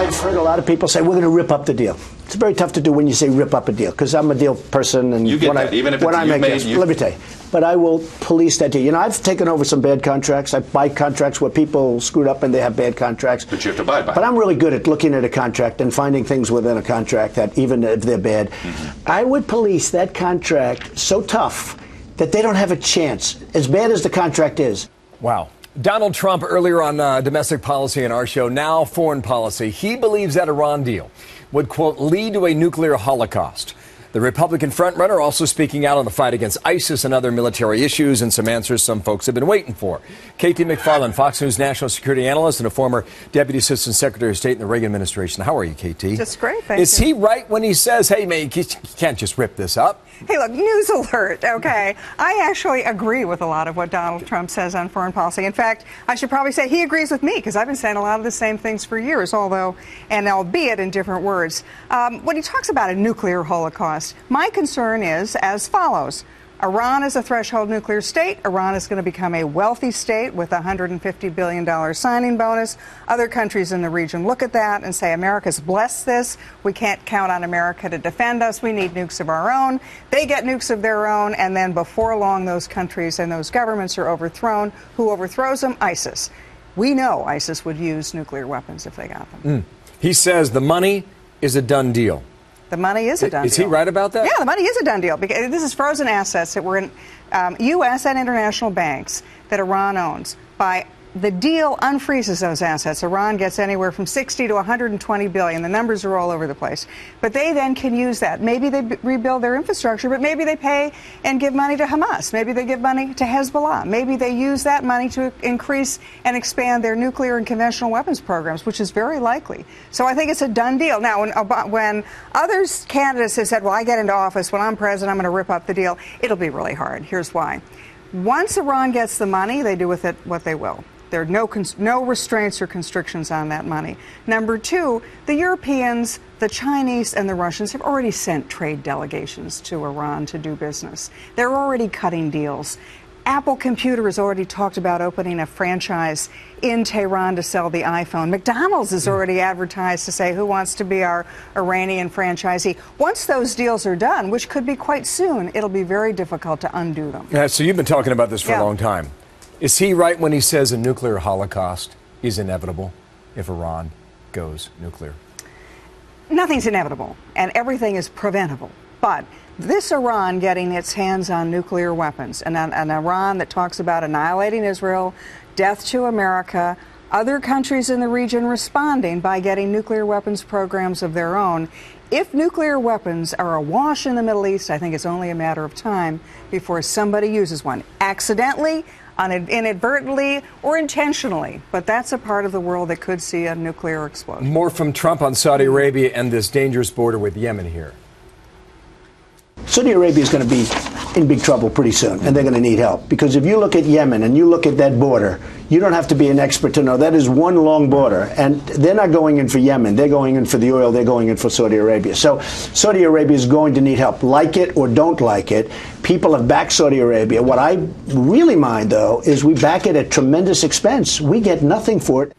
I've heard a lot of people say, we're going to rip up the deal. It's very tough to do when you say rip up a deal, because I'm a deal person. And you get that, even if it's let me tell you. But I will police that deal. You know, I've taken over some bad contracts. I buy contracts where people screwed up and they have bad contracts. But you have to abide by it. But I'm really good at looking at a contract and finding things within a contract that, even if they're bad, I would police that contract so tough that they don't have a chance, as bad as the contract is. Wow. Donald Trump earlier on domestic policy in our show, now foreign policy. He believes that Iran deal would, quote, lead to a nuclear holocaust. The Republican frontrunner also speaking out on the fight against ISIS and other military issues, and some answers some folks have been waiting for. KT McFarland, Fox News national security analyst and a former Deputy Assistant Secretary of State in the Reagan administration. How are you, KT? Just great, thank you. Is he right when he says, hey, man, you can't just rip this up? Hey, look, news alert, okay? I actually agree with a lot of what Donald Trump says on foreign policy. In fact, I should probably say he agrees with me, because I've been saying a lot of the same things for years, although, and albeit in different words. When he talks about a nuclear holocaust, my concern is as follows. Iran is a threshold nuclear state. Iran is going to become a wealthy state with a $150 billion signing bonus. Other countries in the region look at that and say, America's blessed this. We can't count on America to defend us. We need nukes of our own. They get nukes of their own, and then before long, those countries and those governments are overthrown. Who overthrows them? ISIS. We know ISIS would use nuclear weapons if they got them. He says the money is a done deal. The money is a done deal. Is he right about that? Yeah, the money is a done deal. Because this is frozen assets that were in U.S. and international banks that Iran owns. By the deal unfreezes those assets. Iran gets anywhere from 60 to 120 billion. The numbers are all over the place. But they then can use that. Maybe they rebuild their infrastructure, but maybe they pay and give money to Hamas. Maybe they give money to Hezbollah. Maybe they use that money to increase and expand their nuclear and conventional weapons programs, which is very likely. So I think it's a done deal. Now, when other candidates have said, well, I get into office, when I'm president, I'm going to rip up the deal, it'll be really hard. Here's why. Once Iran gets the money, they do with it what they will. There are no restraints or constrictions on that money. Number two, the Europeans, the Chinese, and the Russians have already sent trade delegations to Iran to do business. They're already cutting deals. Apple Computer has already talked about opening a franchise in Tehran to sell the iPhone. McDonald's has already advertised to say who wants to be our Iranian franchisee. Once those deals are done, which could be quite soon, it'll be very difficult to undo them. Yeah, so you've been talking about this for a long time. Is he right when he says a nuclear holocaust is inevitable if Iran goes nuclear? Nothing's inevitable, and everything is preventable. But this Iran getting its hands on nuclear weapons, and an Iran that talks about annihilating Israel, death to America, other countries in the region responding by getting nuclear weapons programs of their own. If nuclear weapons are awash in the Middle East, I think it's only a matter of time before somebody uses one, accidentally, inadvertently, or intentionally. But that's a part of the world that could see a nuclear explosion. More from Trump on Saudi Arabia and this dangerous border with Yemen here. Saudi Arabia is going to be in big trouble pretty soon, and they're going to need help. Because if you look at Yemen and you look at that border, you don't have to be an expert to know that is one long border. And they're not going in for Yemen. They're going in for the oil. They're going in for Saudi Arabia. So Saudi Arabia is going to need help. Like it or don't like it, people have backed Saudi Arabia. What I really mind, though, is we back it at tremendous expense. We get nothing for it.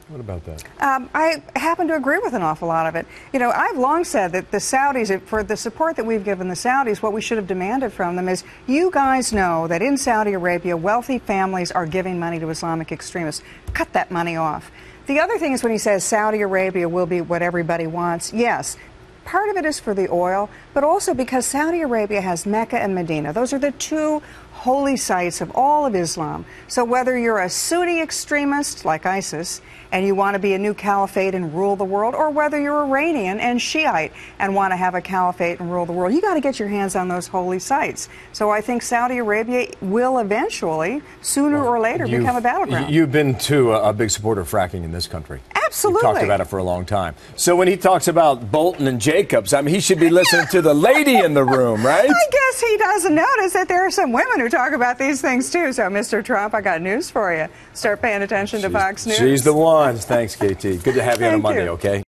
What about that? I happen to agree with an awful lot of it. You know, I've long said that the Saudis, for the support that we've given the Saudis, what we should have demanded from them is, you guys know that in Saudi Arabia, wealthy families are giving money to Islamic extremists. Cut that money off. The other thing is when he says Saudi Arabia will be what everybody wants, yes. Part of it is for the oil, but also because Saudi Arabia has Mecca and Medina. Those are the two holy sites of all of Islam. So whether you're a Sunni extremist like ISIS and you want to be a new caliphate and rule the world, or whether you're Iranian and Shiite and want to have a caliphate and rule the world, you got to get your hands on those holy sites. So I think Saudi Arabia will eventually, sooner or later, become a battleground. You've been, too, a big supporter of fracking in this country. Absolutely. You've talked about it for a long time. So when he talks about Bolton and Jacobs, I mean, he should be listening to the lady in the room, right? I guess he doesn't notice that there are some women who talk about these things, too. So, Mr. Trump, I got news for you. Start paying attention to Fox News. She's the one. Thanks, KT. Good to have you on the Monday, okay?